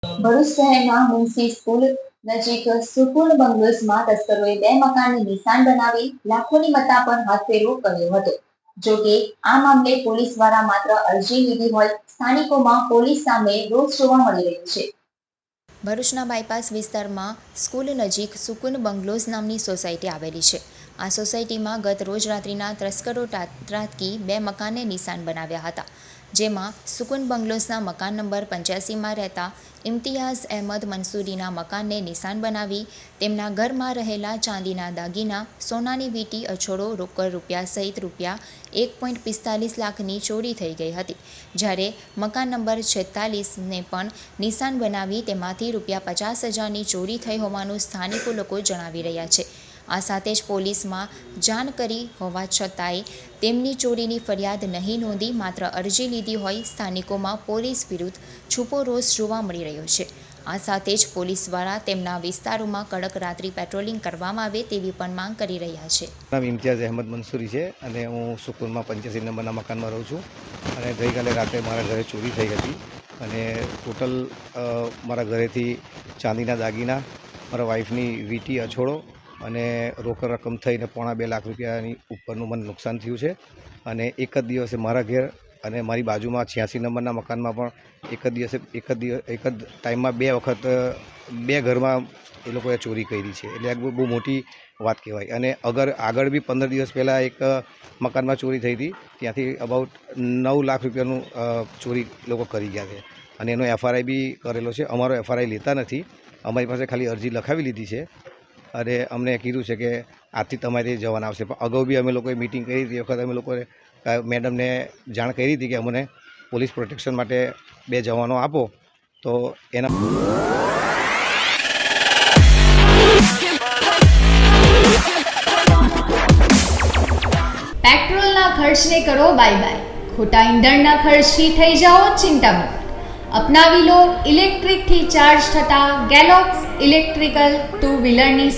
ભરૂચ શહેરના મુનસી સ્કૂલ નજીક સુકૂન બંગલોઝમાં તસ્કરોએ બે મકાનને નિશાન બનાવી લાખોની મત્તા પર હાથફેરો કર્યો હતો. જો કે આ મામલે પોલીસ દ્વારા માત્ર અરજી લીધી હોય સ્થાનિકોમાં પોલીસ સામે રોષ જોવા મળી રહ્યો છે. ભરૂચના બાયપાસ વિસ્તારમાં સ્કૂલ નજીક સુકૂન બંગલોઝ નામની સોસાયટી આવેલી છે. આ સોસાયટીમાં ગત રોજ રાત્રિના તસ્કરો ત્રાટકી બે મકાનને નિશાન બનાવ્યા હતા, જેમાં સુકૂન બંગલોઝના મકાન નંબર 85માં રહેતા ઇમ્તિયાઝ અહેમદ મંસૂરીના મકાનને નિશાન બનાવી તેમના ઘરમાં રહેલા ચાંદીના દાગીના, સોનાની વીંટી, અછોડો, રોકડ રૂપિયા સહિત રૂપિયા 1.45 લાખની ચોરી થઈ ગઈ હતી. જ્યારે મકાન નંબર 46ને પણ નિશાન બનાવી તેમાંથી રૂપિયા 50,000ની ચોરી થઈ હોવાનું સ્થાનિકો લોકો જણાવી રહ્યા છે. આ સાથે જ પોલીસમાં જાણ કરી હોવા છતાંય તેમની ચોરીની ફરિયાદ નહીં નોંધી માત્ર અરજી લીધી હોય સ્થાનિકોમાં પોલીસ વિરુદ્ધ છૂપો રોષ જોવા મળી રહ્યો છે. આ સાથે જ પોલીસ દ્વારા તેમના વિસ્તારોમાં કડક રાત્રિ પેટ્રોલિંગ કરવામાં આવે તેવી પણ માંગ કરી રહ્યા છે. નામ ઇમ્તિયાઝ અહેમદ મંસૂરી છે અને હું સુકૂનમાં 85 નંબરના મકાનમાં રહું છું. અને ગઈકાલે રાત્રે મારા ઘરે ચોરી થઈ હતી અને ટોટલ મારા ઘરેથી ચાંદીના દાગીના, મારા વાઈફની વીંટી, અછોડો અને રોકડ રકમ થઈને 2.5 લાખ રૂપિયાની ઉપરનું મને નુકસાન થયું છે. અને એક જ દિવસે મારા ઘેર અને મારી બાજુમાં 86 નંબરના મકાનમાં પણ એક જ ટાઈમમાં બે વખત બે ઘરમાં એ લોકોએ ચોરી કરી છે. એટલે બહુ મોટી વાત કહેવાય. અને આગળ બી 15 દિવસ પહેલાં એક મકાનમાં ચોરી થઈ હતી, ત્યાંથી અબાઉટ 9 લાખ રૂપિયાનું ચોરી લોકો કરી ગયા છે. અને એનો FRI બી કરેલો છે. અમારો FRI લેતા નથી, અમારી પાસે ખાલી અરજી લખાવી લીધી છે અને અમને કીધું છે કે આજથી તમારે જવાના આવશે. પણ અગાઉ બી અમે લોકોએ મિટિંગ કરી હતી, એ વખત અમે લોકોએ મેડમને જાણ કરી હતી કે અમને પોલીસ પ્રોટેક્શન માટે 2 જવાનો આપો. તો એના પેટ્રોલના ખર્ચને કરો બાય બાય, ખોટા ઈંધણના ખર્ચથી થઈ જાઓ ચિંતામુક્ત. અપનાવી લો ઇલેક્ટ્રિકથી ચાર્જ થતા ગેલોક્સ ઇલેક્ટ્રિકલ 2 વ્હીલરની